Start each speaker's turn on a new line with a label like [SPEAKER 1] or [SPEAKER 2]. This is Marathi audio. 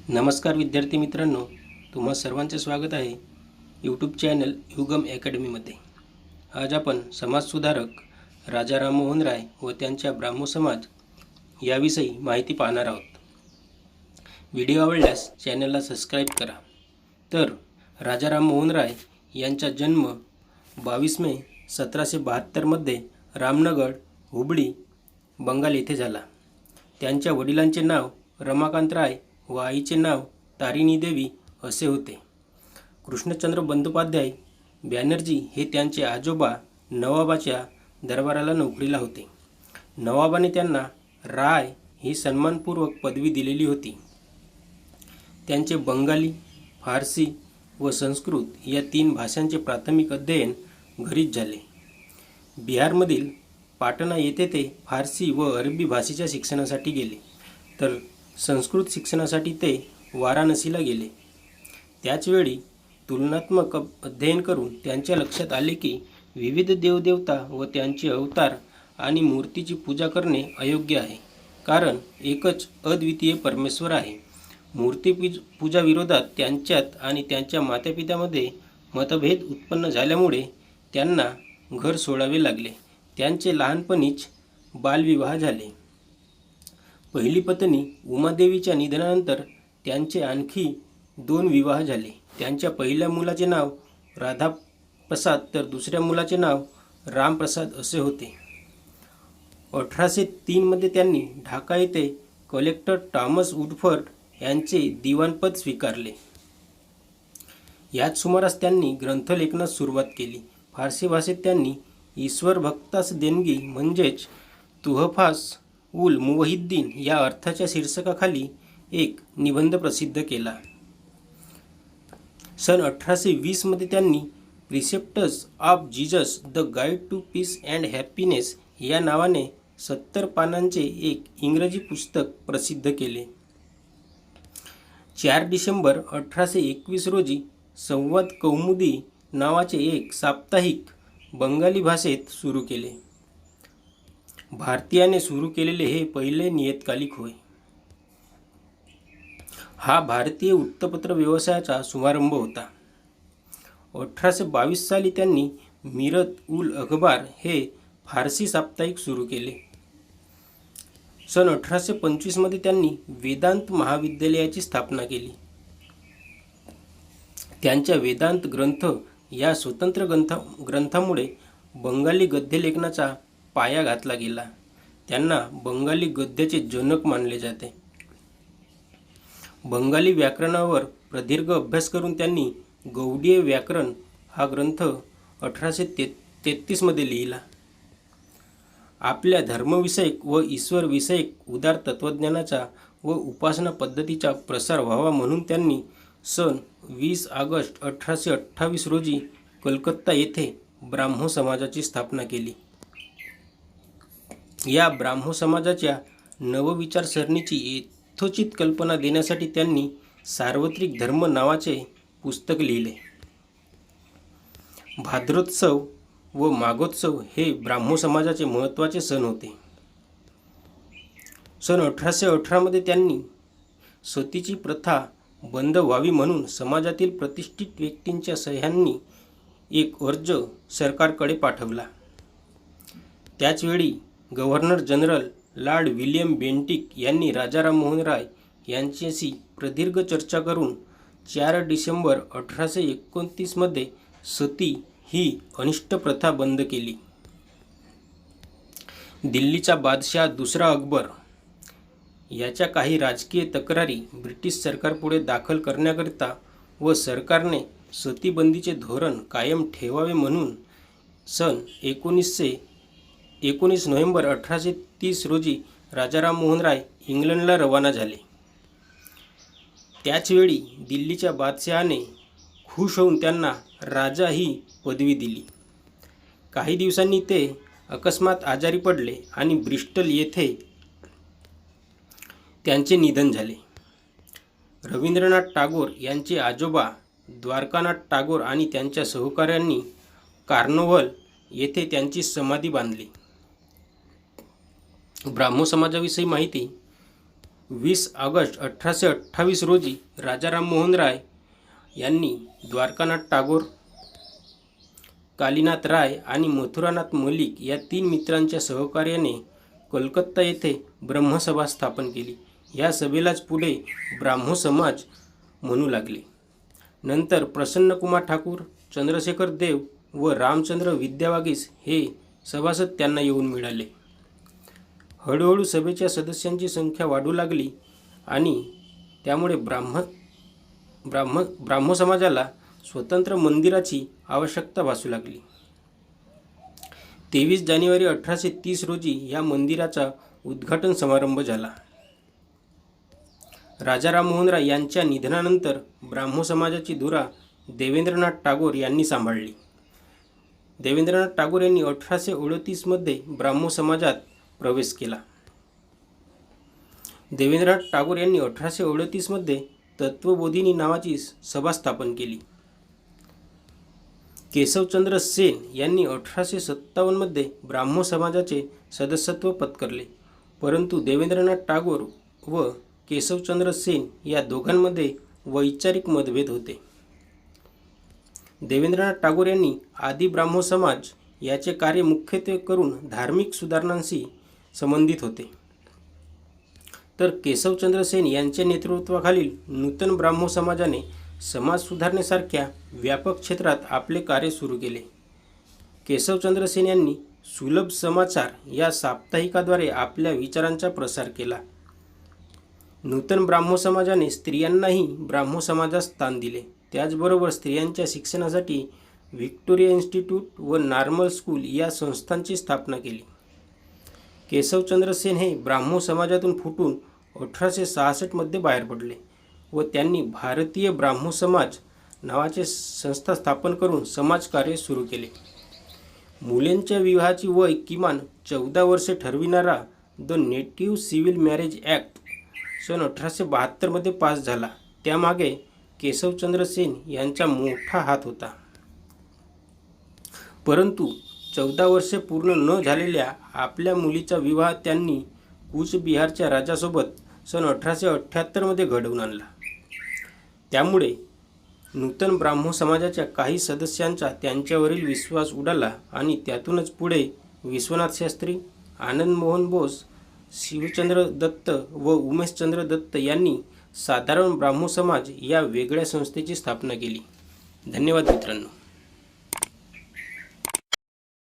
[SPEAKER 1] नमस्कार विद्यार्थी मित्रांनो, तुम्हा सर्वांचे स्वागत आहे यूट्यूब चॅनल युगम अकॅडमीमध्ये। आज आपण समाजसुधारक राजा राममोहन राय व त्यांच्या ब्राह्मो समाज याविषयी माहिती पाहणार आहोत। व्हिडिओ आवडल्यास चॅनलला सबस्क्राईब करा। तर राजा राममोहन राय यांचा जन्म 22 मे 1772 मध्ये रामनगड, हुबळी, बंगाल येथे झाला। त्यांच्या वडिलांचे नाव रमाकांत राय व आईचे नाव तारिणी देवी असे होते। कृष्णचंद्र बंदोपाध्याय बॅनर्जी हे त्यांचे आजोबा नवाबाच्या दरबाराला नोकरीला होते। नवाबाने त्यांना राय ही सन्मानपूर्वक पदवी दिलेली होती। त्यांचे बंगाली, फारसी व संस्कृत या 3 भाषांचे प्राथमिक अध्ययन घरीच झाले। बिहारमधील पाटणा येथे ते फारसी व अरबी भाषेच्या शिक्षणासाठी गेले, तर संस्कृत शिक्षणासाठी ते वाराणसीला गेले। त्याचवेळी तुलनात्मक अध्ययन करून त्यांच्या लक्षात आले की विविध देवदेवता व त्यांचे अवतार आणि मूर्तीची पूजा करणे अयोग्य आहे, कारण एकच अद्वितीय परमेश्वर आहे। मूर्ती पूजा विरोधात त्यांच्यात आणि त्यांच्या मातापित्यामध्ये मतभेद उत्पन्न झाल्यामुळे त्यांना घर सोडावे लागले। त्यांचे लहानपणीच बालविवाह झाले। पहिली पत्नी उमादेवीच्या निधनानंतर त्यांचे आणखी 2 विवाह झाले। त्यांच्या पहिल्या मुलाचे नाव राधाप्रसाद तर दुसऱ्या मुलाचे नाव रामप्रसाद असे होते। 1803 मध्ये त्यांनी ढाका येथे कलेक्टर थॉमस वुडफर्ड यांचे दिवाणपद स्वीकारले। याच सुमारास त्यांनी ग्रंथलेखनास सुरुवात केली। फारसी भाषेत त्यांनी ईश्वर भक्तास देणगी म्हणजेच तुहफास उल मुवहिद्दीन या अर्थाच्या शीर्षकाखाली एक निबंध प्रसिद्ध केला। सन 1820 मध्ये त्यांनी precepts of Jesus the guide to peace and happiness या नावाने 70 पानांचे एक इंग्रजी पुस्तक प्रसिद्ध केले। 4 डिसेंबर 1821 रोजी संवाद कौमुदी नावाचे एक साप्ताहिक बंगाली भाषेत सुरू केले। भारतीयाने सुरू केलेले हे पहिले नियतकालिक होय। हा भारतीय वृत्तपत्र व्यवसायाचा शुभारंभ होता। 1822 साली त्यांनी मीरत उल अखबार हे फारसी साप्ताहिक सुरू केले। सन 1825 मध्ये त्यांनी वेदांत महाविद्यालयाची स्थापना केली। त्यांच्या वेदांत ग्रंथ या स्वतंत्र ग्रंथामुळे बंगाली गद्यलेखनाचा पाया घातला गेला। त्यांना बंगाली गद्याचे जनक मानले जाते। बंगाली व्याकरणावर प्रदीर्घ अभ्यास करून त्यांनी गौडीय व्याकरण हा ग्रंथ 1833 मध्ये लिहिला। आपल्या धर्मविषयक व ईश्वरविषयक उदार तत्त्वज्ञानाचा व उपासना पद्धतीचा प्रसार व्हावा म्हणून त्यांनी सन 20 ऑगस्ट 1828 रोजी कलकत्ता येथे ब्राह्मो समाजाची स्थापना केली। या ब्राह्मो समाजाच्या नवविचारसरणीची यथोचित कल्पना देण्यासाठी त्यांनी सार्वत्रिक धर्म नावाचे पुस्तक लिहिले। भाद्रोत्सव व माघोत्सव हे ब्राह्मो समाजाचे महत्त्वाचे सण होते। सन 1818 मध्ये त्यांनी सतीची प्रथा बंद व्हावी म्हणून समाजातील प्रतिष्ठित व्यक्तींच्या सह्यांनी एक अर्ज सरकारकडे पाठवला। त्याचवेळी governor general Lord William Bentinck यांनी राजा राममोहन राय यांच्याशी प्रदीर्घ चर्चा करून 4 डिसेंबर 1829 मध्ये सती ही अनिष्ट प्रथा बंद केली। दिल्लीचा बादशाह दुसरा अकबर याच्या काही राजकीय तक्रारी ब्रिटिश सरकारपुढे दाखल करण्याकरिता व सरकारने सतीबंदीचे धोरण कायम ठेवावे म्हणून सन 19 नोव्हेंबर 1830 रोजी राजा राममोहन राय इंग्लंडला रवाना झाले। त्याचवेळी दिल्लीच्या बादशहाने खुश होऊन त्यांना राजा ही पदवी दिली। काही दिवसांनी ते अकस्मात आजारी पडले आणि ब्रिस्टल येथे त्यांचे निधन झाले। रवींद्रनाथ टागोर यांचे आजोबा द्वारकानाथ टागोर आणि त्यांच्या सहकाऱ्यांनी कार्नोव्हल येथे त्यांची समाधी बांधली। ब्राह्मो समाजाविषयी माहिती 20 ऑगस्ट 1828 रोजी राजा राममोहन राय यांनी द्वारकानाथ टागोर, कालीनाथ राय आणि मथुरानाथ मलिक या 3 मित्रांच्या सहकार्याने कोलकाता येथे ब्रह्मसभा स्थापन केली. या सभेलाच पुढे ब्राह्मो समाज म्हणू लागले. नंतर प्रसन्नकुमार ठाकूर, चंद्रशेखर देव व रामचंद्र विद्यावागीस हे सभासद त्यांना येऊन मिळाले. हळूहळू सभेच्या सदस्यांची संख्या वाढू लागली आणि त्यामुळे ब्राह्मो समाजाला स्वतंत्र मंदिराची आवश्यकता भासू लागली. 23 जानेवारी 1830 रोजी या मंदिराचा उद्घाटन समारंभ झाला. राजा राममोहन राय यांच्या निधनानंतर ब्राह्मो समाजाची धुरा देवेंद्रनाथ टागोर यांनी सांभाळली. देवेंद्रनाथ टागोर यांनी 1838 मध्ये ब्राह्मो समाजात प्रवेश केला. देवेंद्रनाथ टागोर यांनी 1838 मध्ये तत्वबोधिनी नावाची सभा स्थापन केली. केशवचंद्र सेन यांनी 1857 मध्ये ब्राह्मो समाजाचे सदस्यत्व पत्करले, परंतु देवेंद्रनाथ टागोर व केशवचंद्र सेन या दोघांमध्ये वैचारिक मतभेद होते. देवेंद्रनाथ टागोर यांनी आदि ब्राह्मो समाज याचे कार्य मुख्यत्वे करून धार्मिक सुधारणांशी संबंधित होते, तर केशवचंद्र सेन यांच्या नेतृत्वाखालील नूतन ब्राह्मो समाजाने समाज सुधारणेसारख्या व्यापक क्षेत्रात आपले कार्य सुरू केले. केशवचंद्र सेन यांनी सुलभ समाचार या साप्ताहिकाद्वारे आपल्या विचारांचा प्रसार केला. नूतन ब्राह्मो समाजाने स्त्रियांनाही ब्राह्मो समाजात स्थान दिले. त्याचबरोबर स्त्रियांच्या शिक्षणासाठी व्हिक्टोरिया इन्स्टिट्यूट व नॉर्मल स्कूल या संस्थांची स्थापना केली. केशवचंद्र सेन हे ब्राह्मो समाजातून फुटून 1866 मध्ये बाहेर पडले व त्यांनी भारतीय ब्राह्मो समाज नावाचे संस्था स्थापन करून समाजकार्य सुरू केले. मुलींच्या विवाहाची वय किमान 14 वर्षे ठरविणारा the native civil marriage act सन 1872 मध्ये पास झाला. त्यामागे केशवचंद्र सेन यांचा मोठा हात होता. परंतु 14 वर्षे पूर्ण न झालेल्या आपल्या मुलीचा विवाह त्यांनी कूचबिहारच्या राजासोबत सन 1878 मध्ये घडवून आणला. त्यामुळे नूतन ब्राह्मो समाजाच्या काही सदस्यांचा त्यांच्यावरील विश्वास उडाला आणि त्यातूनच पुढे विश्वनाथ शास्त्री, आनंद मोहन बोस, शिवचंद्र दत्त व उमेशचंद्र दत्त यांनी साधारण ब्राह्मो समाज या वेगळ्या संस्थेची स्थापना केली. धन्यवाद मित्रांनो.